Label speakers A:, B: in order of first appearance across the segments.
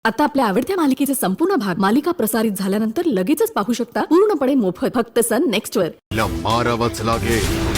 A: आता आपल्या आवडत्या मालिकेचे संपूर्ण भाग मालिका प्रसारित झाल्यानंतर लगेचच पाहू शकता पूर्णपणे मोफत फक्त सन नेक्स्ट वर.
B: मारावंच लागेल.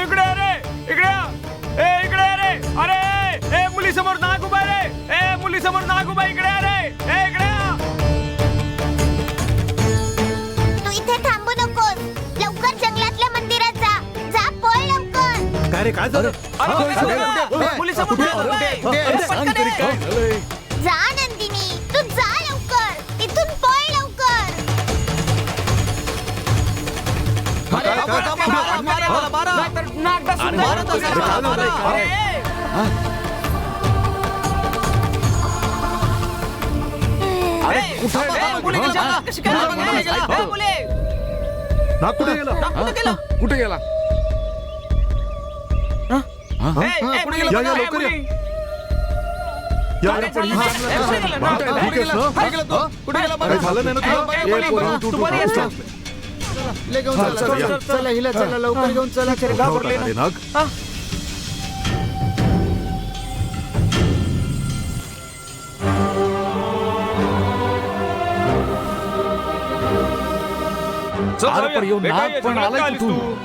C: इकडे अरे इकडे इकडे अरे अरे मुली समोर नाक उभा रे मुली समोर नाक उभा इकडे अरे इकडे
D: तू इथे थांबू नकोस. लवकर जंगलातल्या मंदिरात जा. जा पळ लवकर.
E: काय रे काय झालं?
C: मुली समोर
D: जा नंदिनी, तू जा लवकर. इथून पळ लवकर.
E: कुठे गेला?
F: चला हिला चला लवकर घेऊन चला. घाबरले ना.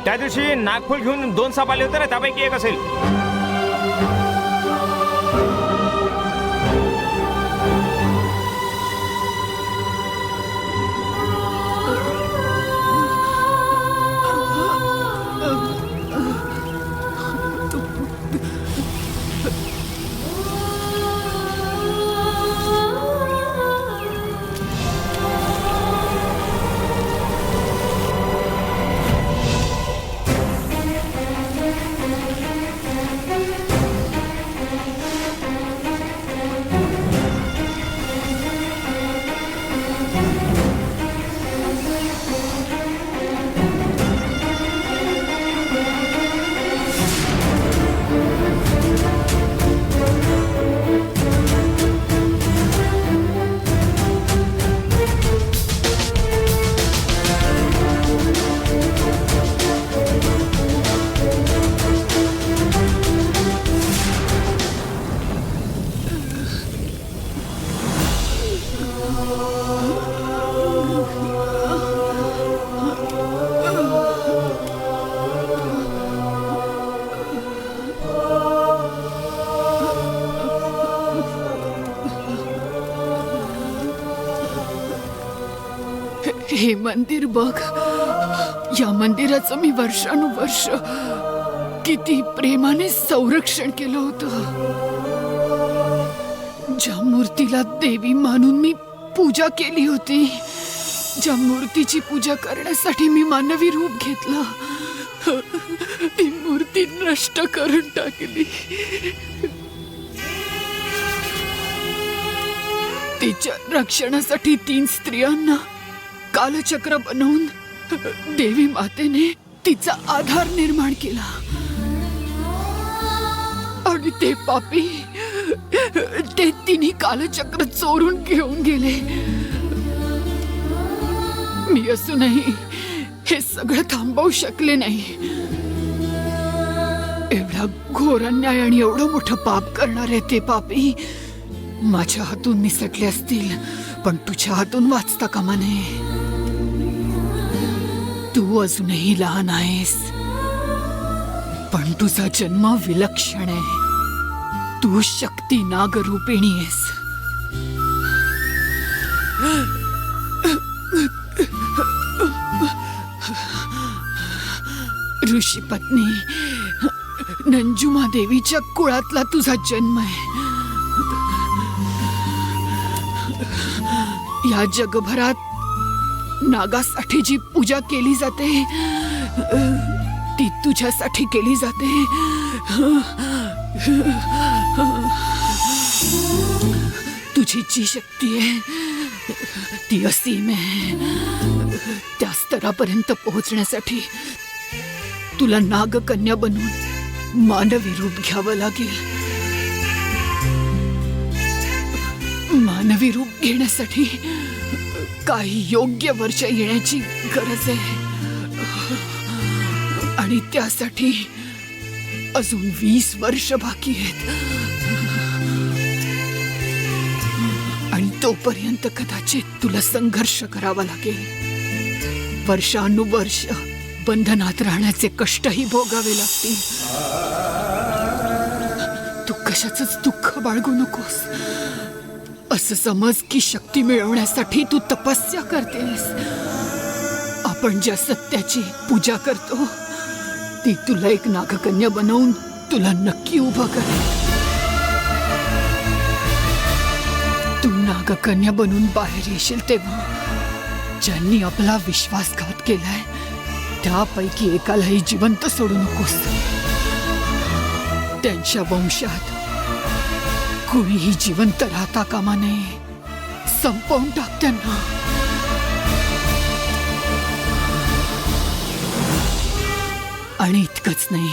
C: त्या दिवशी नागफूल घेऊन 2 साप आले होते ना, त्यापैकी एक असेल.
G: हे मंदिर बघ. या मंदिराचं मी वर्षानुवर्ष किती प्रेमाने संरक्षण केलं होतं. ज्या मूर्तीला देवी मानून मी पूजा केली होती, ज्या मूर्तीची पूजा करण्यासाठी मी मानवी रूप घेतलं, ती मूर्ती नष्ट करून टाकली. तिच्या रक्षणासाठी 3 स्त्रियांना कालचक्र बनवून देवी मातेने तिचा आधार निर्माण केला. आणि ते पापी ते तिन्ही कालचक्र चोरून घेऊन गेले. मी असूनही हे सगळं थांबवू शकले नाही. एवढा घोर अन्याय आणि एवढं मोठं पाप करणारे ते पापी माझ्या हातून निसटले असतील, पण तुझ्या हातून वाचता कामा नये. तू अजूनही लहान आहेस, पण तुझा जन्म विलक्षण आहे. तू शक्ती नागरूपिणी आहेस. ऋषी पत्नी नंजुमा देवीच्या कुळातला तुझा जन्म आहे. या जगभरात नागासाठी जी पूजा केली जाते ती तुझ्यासाठी केली जाते. तुझी जी शक्ती आहे ती असीम आहे. त्या स्तरापर्यंत पोहोचण्यासाठी तुला नागकन्या बनवून मानवी रूप घ्यावं लागेल. मानवी रूप घेण्यासाठी काही योग्य वर्ष येण्याची गरज आहे आणि त्यासाठी अजून 20 वर्ष बाकी आहेत. आणि तोपर्यंत कदाचित तुला संघर्ष करावा लागेल. वर्षानुवर्ष बंधनात राहण्याचे कष्टही भोगावे लागतील. तू कशाचंच दुःख बाळगू नकोस. असं समज की शक्ती मिळवण्यासाठी तू तपस्या करतेस. आपण ज्या सत्याची पूजा करतो ती तुला एक नागकन्या बनवून तुला नक्की उभं करेल. तू नागकन्या बनून बाहेर येशील तेव्हा ज्यांनी आपला विश्वासघात केलाय त्यापैकी एकालाही जिवंत सोडू नकोस. त्यांच्या वंशात कुणीही जिवंत राहता कामा नये. संपवून टाक त्यांना. आणि इतकंच नाही,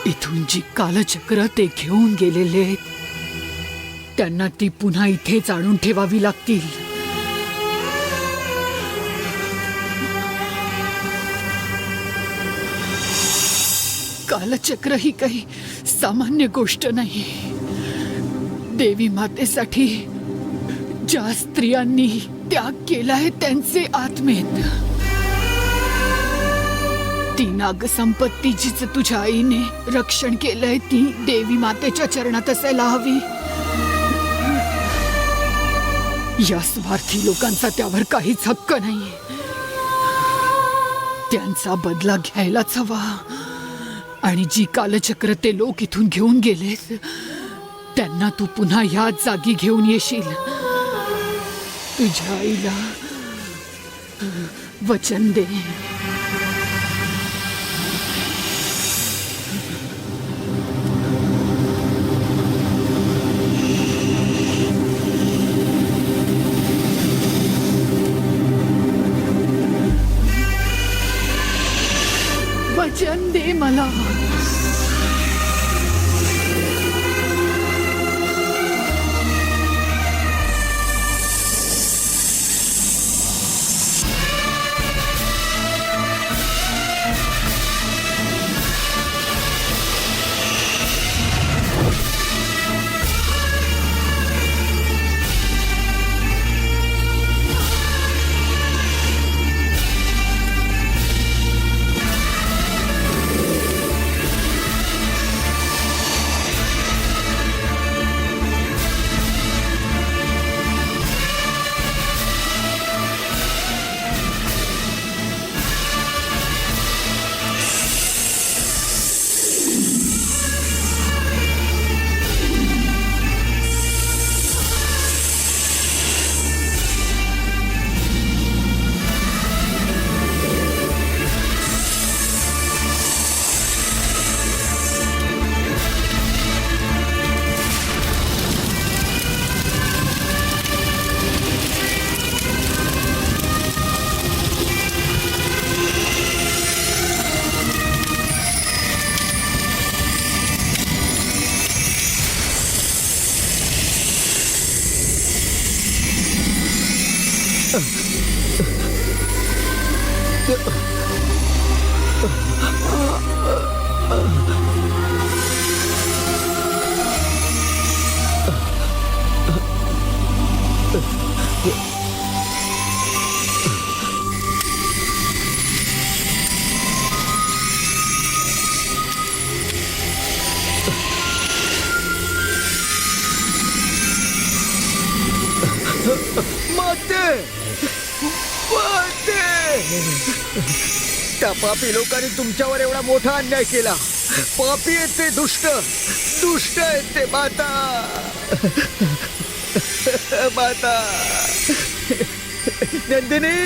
G: इथून जी कालचक्र ते घेऊन गेलेले त्यांना ती पुन्हा इथेच आणून ठेवावी लागतील. कालचक्र ही काही सामान्य गोष्ट नाही. देवी मातेसाठी ज्या स्त्रियांनी त्याग केलाय त्यांचे आत्मेत. ती नागसंपत्ती जिचं तुझ्या आईने रक्षण केलंय ती देवी मातेच्या चरणात असायला हवी. या स्वार्थी लोकांचा त्यावर काहीच हक्क नाहीये. त्यांचा बदला घ्यायलाच हवा. आणि जी कालचक्र ते लोक इथून घेऊन गेलेत त्यांना तू पुन्हा याच जागी घेऊन येशील. तुझ्या आईला वचन दे. वचन दे मला.
F: माते माते त्या पापी लोकांनी तुमच्यावर एवढा मोठा अन्याय केला. पापी आहेत ते, दुष्ट दुष्ट आहेत ते. माता माता नंदिनी,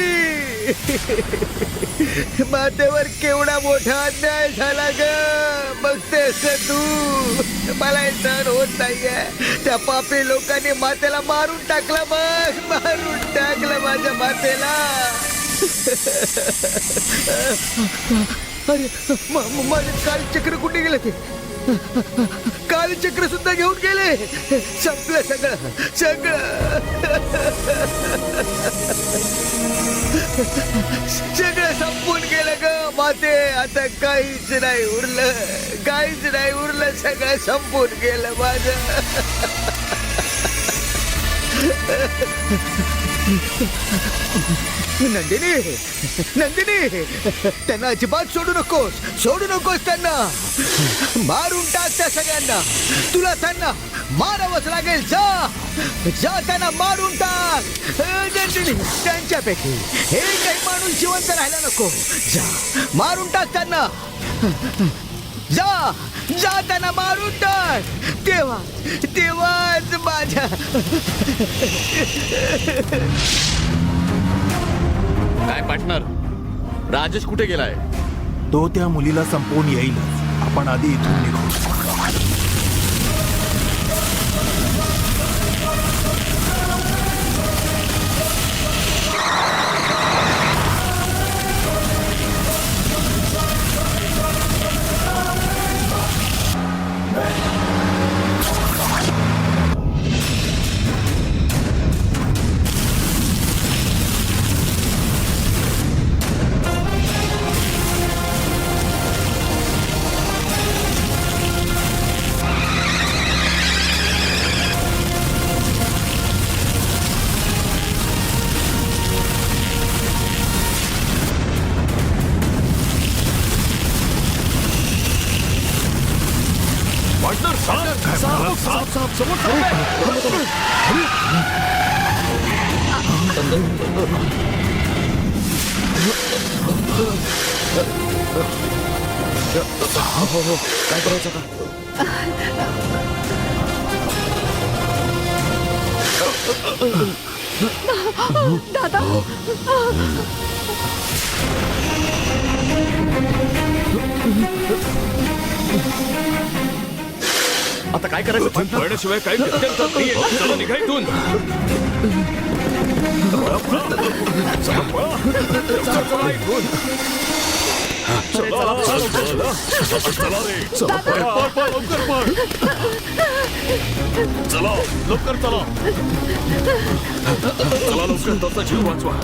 F: मातेवर केवढा मोठा अन्याय झाला ग. बघतेस तू, मला हे सहन होत नाहीये. त्या पापी लोकांनी मातेला मारून टाकलं. मग मारून टाकलं माझ्या मातेला. अरे माझे कालचक्र कुठे गेले? ते कालचक्र सुद्धा घेऊन गेले. संपलं सगळं सगळं सगळं संपून गेलं ग माते. आता काहीच नाही उरलं, काहीच नाही उरलं. सगळं संपून गेलं माझं. नंदिनी, नंदिनी, त्यांना अजिबात सोडू नकोस, सोडू नकोस त्यांना. मारून टाक त्या सगळ्यांना. तुला त्यांना मारावंच लागेल. जा जा, त्यांना मारून टाक. नंदिनी, त्यांच्यापैकी एकही माणूस जिवंत राहायला नको. जा, मारून टाक त्यांना. जा जा, त्यांना मारून टाक. तेव्हा तेव्हाच माझ्या.
B: काय पार्टनर, राजेश कुठे गेलाय?
E: तो त्या मुलीला संपवून येईलच. आपण आधी इथून निघू.
F: काय करायचं का?
A: दादा,
B: आता काय करायचं?
C: पळण्याशिवाय काही गत्यंतर नाहीये. चला निघा इथून. पळा, पळा. चला, पळा. लवकर पळा इथून. चला, चला. चला रे. चला, पळ, पळ, पळ, लवकर पळ. चला, लवकर चला. चला लवकर, त्याचा जीव वाचवा.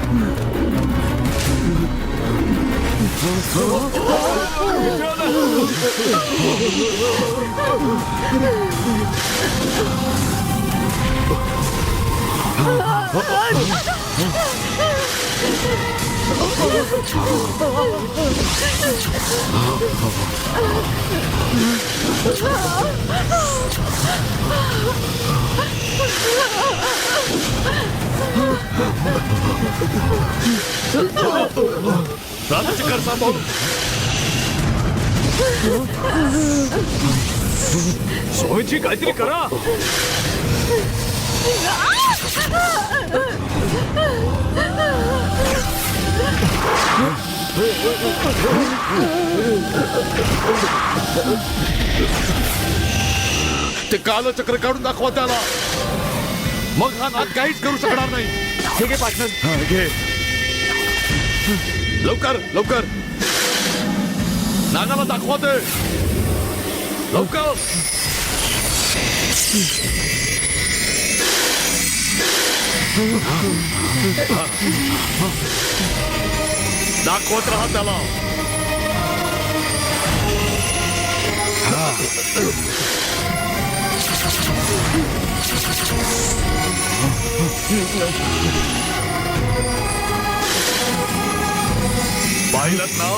C: राजशिखर सांभाळून. सोयची काहीतरी करा.
B: ते कालचक्र काढून दाखवा त्याला. मग हा नाद काहीच करू शकणार नाही.
F: ठीक आहे पार्टनर.
B: घे. लवकर लवकर, नागाला दाखवा ते. लवकर. दाखवत राहा त्याला. पाहिलं ना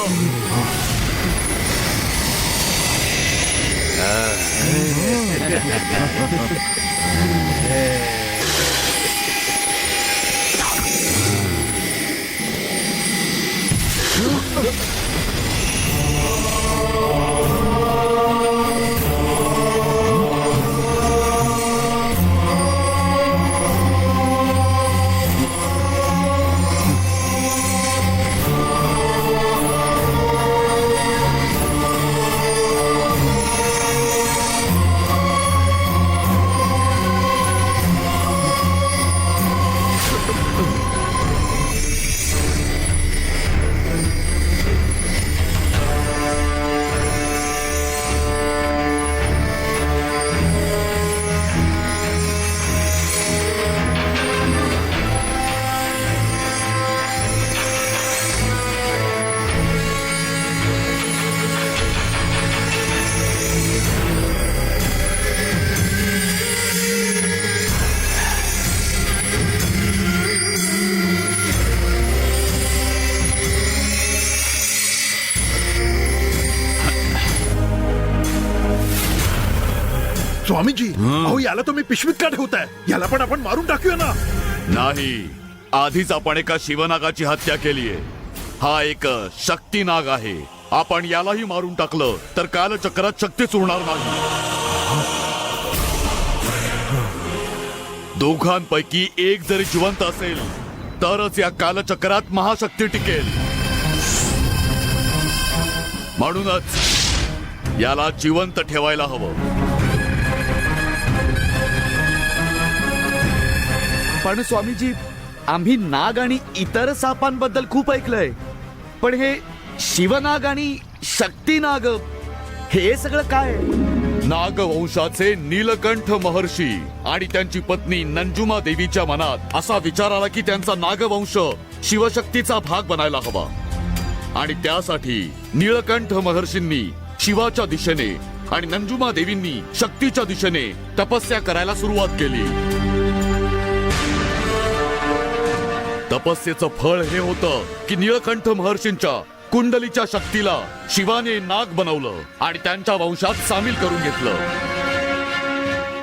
E: स्वामीजी अहो याला तुम्ही पिशवीत का ठेवताय याला पण आपण मारून टाकूया ना.
B: नाही, आधीच आपण एका शिवनागाची हत्या केलीये. हा एक शक्ती नाग आहे. आपण यालाही मारून टाकलं तर कालचक्रात शक्तीच उरणार नाही. दोघांपैकी एक जरी जिवंत असेल तरच या कालचक्रात महाशक्ती टिकेल. म्हणूनच याला जिवंत ठेवायला हवं.
C: पण स्वामीजी, आम्ही नाग आणि इतर सापांबद्दल खूप ऐकलंय, पण हे शिवनाग आणि शक्ती नाग हे सगळं काय?
B: नागवंशाचे नीलकंठ महर्षी आणि त्यांची पत्नी नंजुमा देवीच्या मनात असा विचार आला की त्यांचा नागवंश शिवशक्तीचा भाग बनायला हवा. आणि त्यासाठी नीलकंठ महर्षींनी शिवाच्या दिशेने आणि नंजुमा देवींनी शक्तीच्या दिशेने तपस्या करायला सुरुवात केली. तपस्येचं फळ हे होतं की नीलकंठ महर्षींच्या कुंडलीच्या शक्तीला शिवाने नाग बनवलं आणि त्यांच्या वंशात सामील करून घेतलं.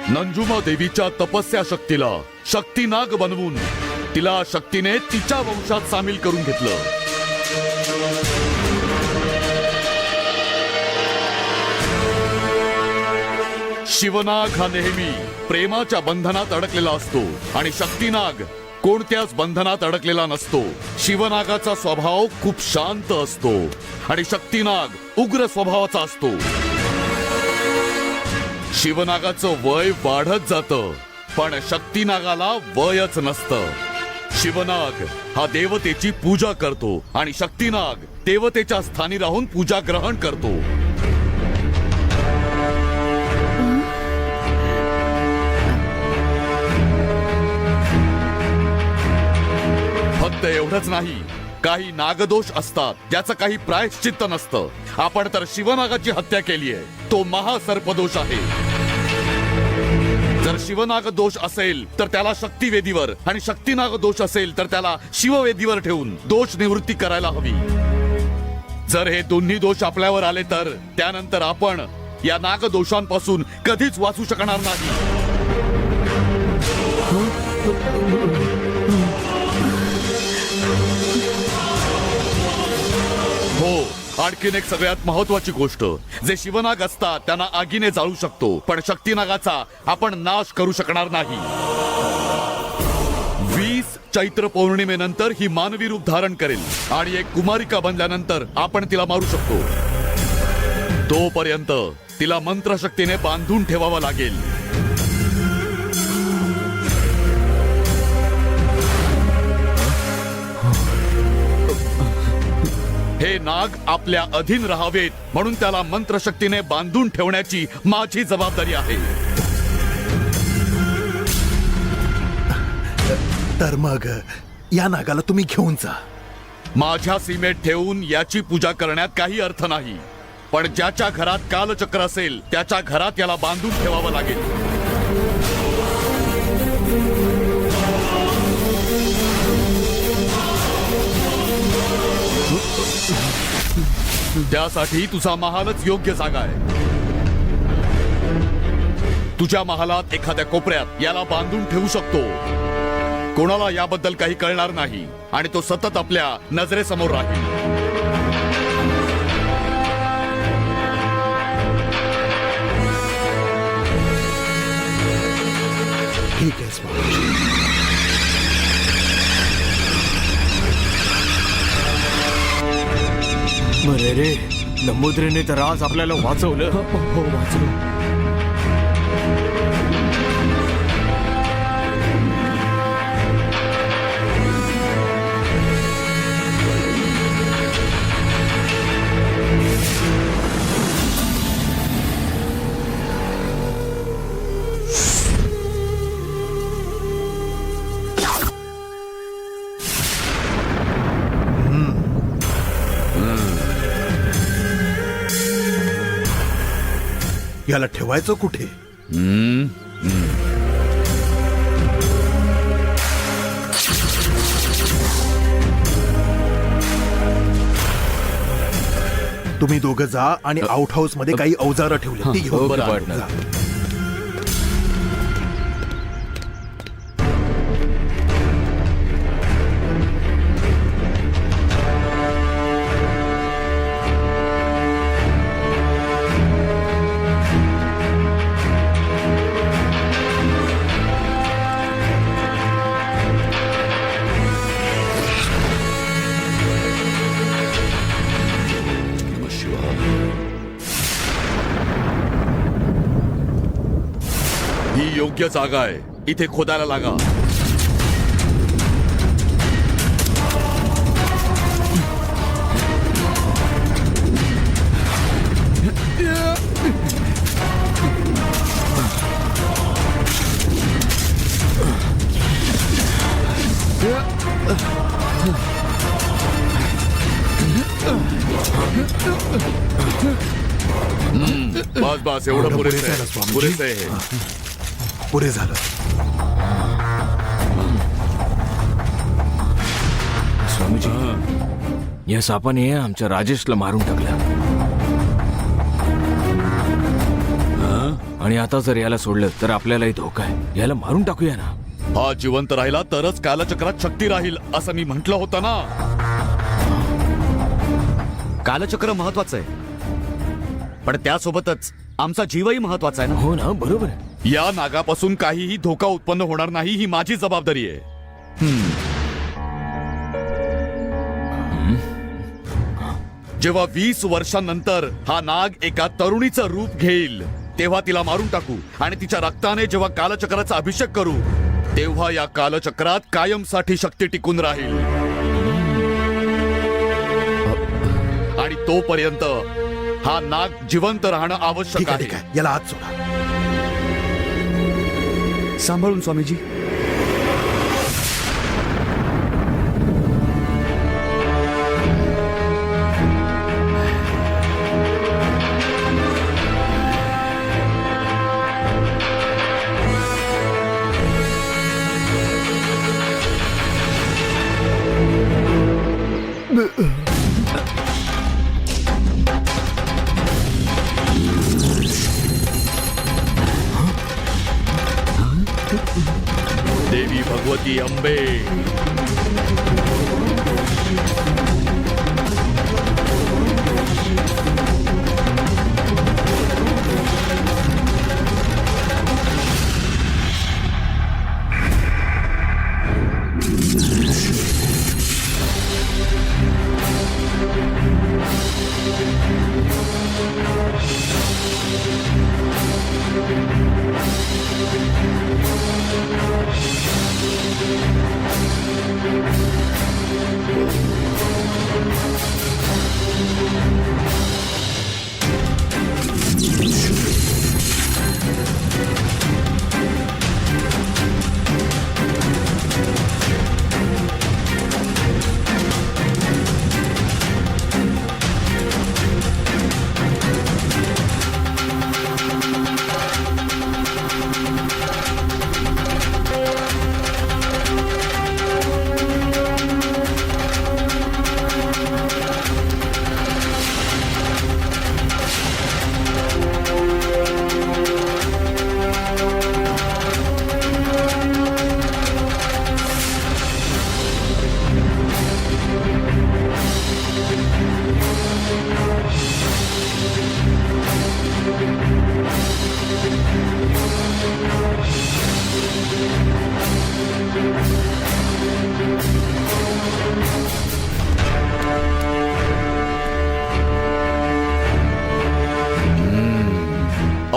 B: नंजुमा देवीच्या तपस्या शक्तीला शक्ती नाग बनवून तिला शक्तीने तिच्या वंशात सामील करून घेतलं. शिवनाग हा नेहमी प्रेमाच्या बंधनात अडकलेला असतो आणि शक्तीनाग कोणत्याच बंधनात अडकलेला नसतो. शिवनागाचा स्वभाव खूप शांत असतो आणि शक्तीनाग उग्र स्वभावाचा असतो. शिवनागाचं वय वाढत जातं पण शक्तीनागाला वयच नसतं. शिवनाग हा देवतेची पूजा करतो आणि शक्तीनाग देवतेच्या स्थानी राहून पूजा ग्रहण करतो. फक्त एवढंच नाही, काही नागदोष असतात ज्याचं काही प्रायश्चित्त नसतं. आपण तर शिवनागाची हत्या केली आहे, तो महासर्पदोष आहे. जर शिवनाग दोष असेल तर त्याला शक्तिवेदीवर आणि शक्तीनाग दोष असेल तर त्याला शिववेदीवर ठेवून दोष निवृत्ती करायला हवी. जर हे दोन्ही दोष आपल्यावर आले तर त्यानंतर आपण या नागदोषांपासून कधीच वाचू शकणार नाही. हो, आणखीन एक सगळ्यात महत्वाची गोष्ट, जे शिवनाग असतात त्यांना आगीने जाळू शकतो पण शक्तीनागाचा आपण नाश करू शकणार नाही. 20 चैत्र पौर्णिमेनंतर ही मानवी रूप धारण करेल आणि एक कुमारिका बनल्यानंतर आपण तिला मारू शकतो. तोपर्यंत तिला मंत्रशक्तीने बांधून ठेवावं लागेल. हे नाग आपल्या अधीन राहावेत म्हणून त्याला मंत्रशक्तीने बांधून ठेवण्याची माझी जबाबदारी आहे.
E: तर मग या नागाला तुम्ही घेऊन जा.
B: माझ्या सीमेत ठेवून याची पूजा करण्यात काही अर्थ नाही, पण ज्याच्या घरात कालचक्र असेल त्याच्या घरात याला बांधून ठेवावं लागेल. त्यासाठी तुझा महालच योग्य जागा आहे. तुझ्या महालात एखाद्या कोपऱ्यात याला बांधून ठेवू शकतो. कोणाला याबद्दल काही कळणार नाही आणि तो सतत आपल्या नजरेसमोर राहील.
E: ठीक आहे स्वामीजी.
H: बरे रे, नमुद्रेने तर आज आपल्याला वाचवलं.
C: हो वाचलो.
E: याला ठेवायचं कुठे? तुम्ही दोघं जा आणि आउट हाऊस मध्ये काही अवजारं ठेवली ती घेऊन
H: ओके,
E: जा.
H: पार्टनर.
E: जा.
B: ही योग्य जागा आहे. इथे खोदायला लागा. बस बस एवढं
E: एवढं
B: पुरेसं
E: पुरेसं आहे ना,
B: आहे.
E: स्वामीजी?
B: पुरेसं आहे हे.
E: पुरे झालं.
H: स्वामीजी, या सापाने आमच्या राजेशला मारून टाकलं. आणि आता जर याला सोडलं तर आपल्यालाही धोका आहे. याला मारून टाकूया ना.
B: हा जिवंत राहिला तरच कालचक्रात शक्ती राहील असं मी म्हंटल होतं ना.
C: कालचक्र महत्वाचं आहे, पण त्यासोबतच आमचा जीवही महत्वाचा आहे ना.
H: हो ना, बरोबर.
B: या नागापासून काहीही धोका उत्पन्न होणार नाही ही माझी जबाबदारी आहे. जेव्हा 20 वर्षांनंतर हा नाग एका तरुणीचं रूप घेईल तेव्हा तिला मारून टाकू आणि तिच्या रक्ताने जेव्हा कालचक्राचा अभिषेक करू तेव्हा या कालचक्रात कायमसाठी शक्ती टिकून राहील. आणि तोपर्यंत हा नाग जिवंत राहणं आवश्यक
E: ठीक आहे,
B: आहे.
E: ठीक आहे. याला आत सोडा.
C: सांभाळून स्वामीजी.
B: देवी भगवती अंबे.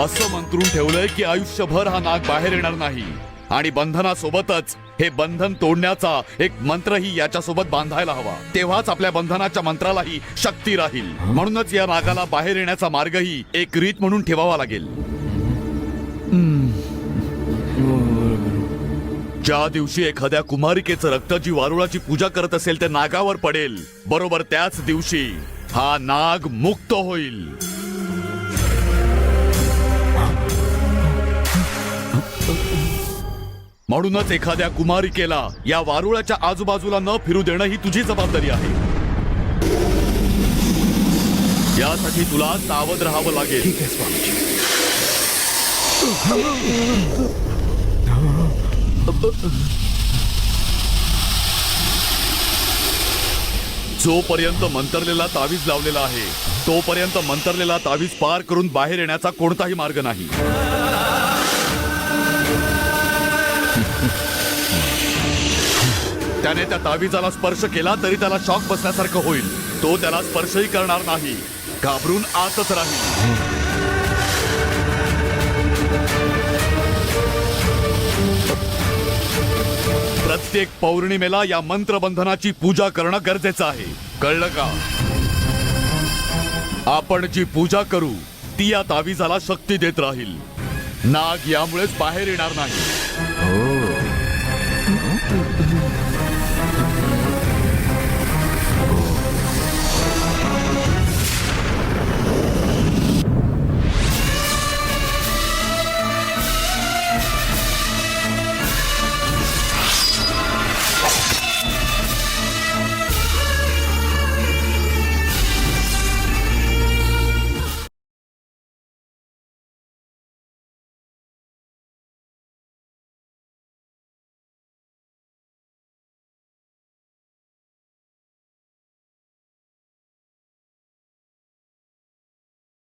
B: असं मंत्रून ठेवलंय की आयुष्यभर हा नाग बाहेर येणार नाही आणि बंधनासोबतच हे बंधन तोडण्याचा एक मंत्रही याच्यासोबत बांधायला हवा. तेव्हाच आपल्या बंधनाच्या मंत्रालाही शक्ती राहील. म्हणूनच या नागाला बाहेर येण्याचा मार्गही एक रीत म्हणून ठेवावा लागेल. ज्या दिवशी एखाद्या कुमारिकेचं रक्त जी वारुळाची पूजा करत असेल ते नागावर पडेल, बरोबर त्याच दिवशी हा नाग मुक्त होईल. म्हणूनच एखाद्या कुमारिकेला या वारुळाच्या आजूबाजूला न फिरू देणं ही तुझी जबाबदारी आहे. यासाठी तुला सावध राहावं लागेल.
H: ठीक आहे स्वामीजी.
B: जोपर्यंत मंतरलेला तावीज लावलेला आहे तोपर्यंत मंतरलेला तावीज पार करून बाहेर येण्याचा कोणताही मार्ग नाही. त्याने त्या तावीजाला स्पर्श केला तरी त्याला शॉक बसण्यासारखं होईल. तो त्याला स्पर्शही करणार नाही, घाबरून आतच राहील. प्रत्येक पौर्णिमेला या मंत्रबंधनाची पूजा करणं गरजेचं आहे. कळलं का? आपण जी पूजा करू ती या तावीजाला शक्ती देत राहील. नाग यामुळेच बाहेर येणार नाही.